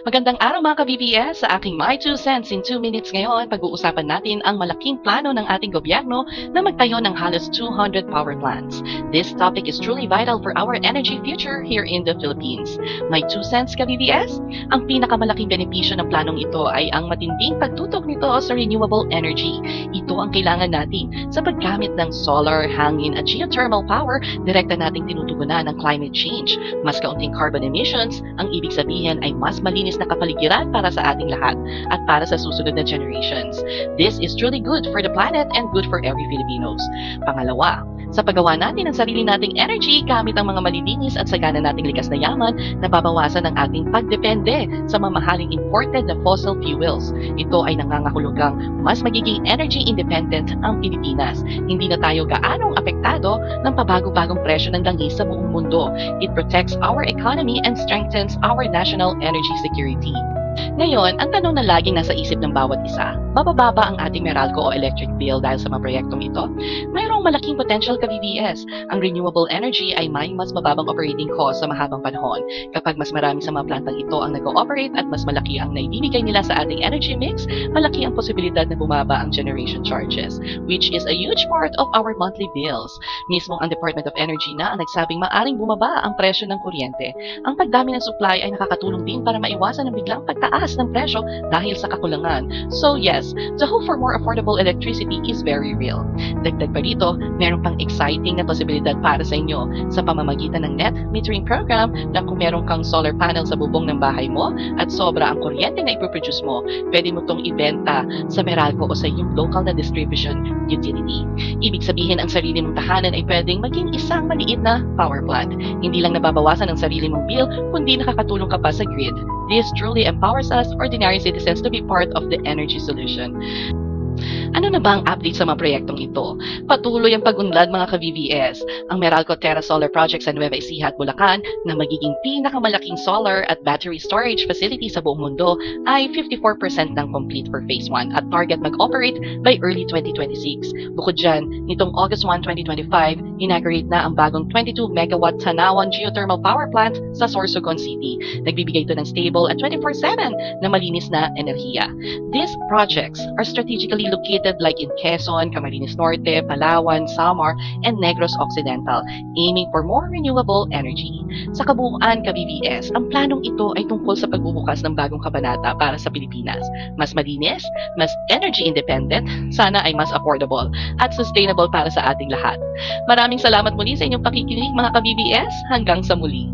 Magandang araw mga ka-BBS! Sa aking My 2 Cents in 2 Minutes ngayon, pag-uusapan natin ang malaking plano ng ating gobyerno na magtayo ng halos 200 power plants. This topic is truly vital for our energy future here in the Philippines. My 2 cents ka-BBS? Ang pinakamalaking benepisyo ng planong ito ay ang matinding pagtutok nito sa renewable energy. Ito ang kailangan natin sa paggamit ng solar, hangin at geothermal power, direkta nating tinutugunan ang climate change. Mas kaunting carbon emissions, ang ibig sabihin ay mas malinis na kapaligiran para sa ating lahat at para sa susunod na generations. This is truly good for the planet and good for every Filipinos. Pangalawa, sa paggawa natin ng sarili nating energy gamit ang mga malilinis at sagana nating likas na yaman, nababawasan ang ating pagdepende sa mamahaling imported na fossil fuels. Ito ay nangangahulugang mas magiging energy independent ang Pilipinas. Hindi na tayo gaanong apektado ng pabago-bagong presyo ng langis sa buong mundo. It protects our economy and strengthens our national energy security. Ngayon, ang tanong na laging nasa isip ng bawat isa, mabababa ang ating Meralco o electric bill dahil sa mga proyektong ito? Mayroong malaking potential ka-BBS. Ang renewable energy ay may mas mababang operating cost sa mahabang panahon. Kapag mas marami sa mga plantang ito ang nag-ooperate at mas malaki ang naibibigay nila sa ating energy mix, malaki ang posibilidad na bumaba ang generation charges, which is a huge part of our monthly bills. Mismo ang Department of Energy na ang nagsabing maaring bumaba ang presyo ng kuryente. Ang pagdami ng supply ay nakakatulong din para maiwasan ang biglang pagtaas ng presyo dahil sa kakulangan. So yes, the hope for more affordable electricity is very real. Dagdag pa dito, meron pang exciting na posibilidad para sa inyo sa pamamagitan ng net metering program na kung meron kang solar panel sa bubong ng bahay mo at sobra ang kuryente na ipoproduce mo, pwede mo itong ibenta sa Meralco o sa iyong local na distribution utility. Ibig sabihin, ang sarili mong tahanan ay pwedeng maging isang maliit na power plant. Hindi lang nababawasan ang sarili mong bill, kundi nakakatulong ka pa sa grid. This truly empowers us, ordinary citizens, to be part of the energy solution. Ano na ba ang update sa mga proyektong ito? Patuloy ang pag-unlad mga ka-BBS. Ang Meralco Terra Solar Project sa Nueva Ecija at Bulacan na magiging pinakamalaking solar at battery storage facility sa buong mundo ay 54% ng complete for Phase 1 at target mag-operate by early 2026. Bukod dyan, nitong August 1, 2025, inaugurate na ang bagong 22 megawatt Tanawan geothermal power plant sa Sorsogon City. Nagbibigay ito ng stable at 24/7 na malinis na enerhiya. These projects are strategically located like in Quezon, Camarines Norte, Palawan, Samar, and Negros Occidental, aiming for more renewable energy. Sa kabuuan, ka-BBS, ang planong ito ay tungkol sa pagbubukas ng bagong kabanata para sa Pilipinas. Mas malinis, mas energy independent, sana ay mas affordable at sustainable para sa ating lahat. Maraming salamat muli sa inyong pakikinig mga ka-BBS. Hanggang sa muli.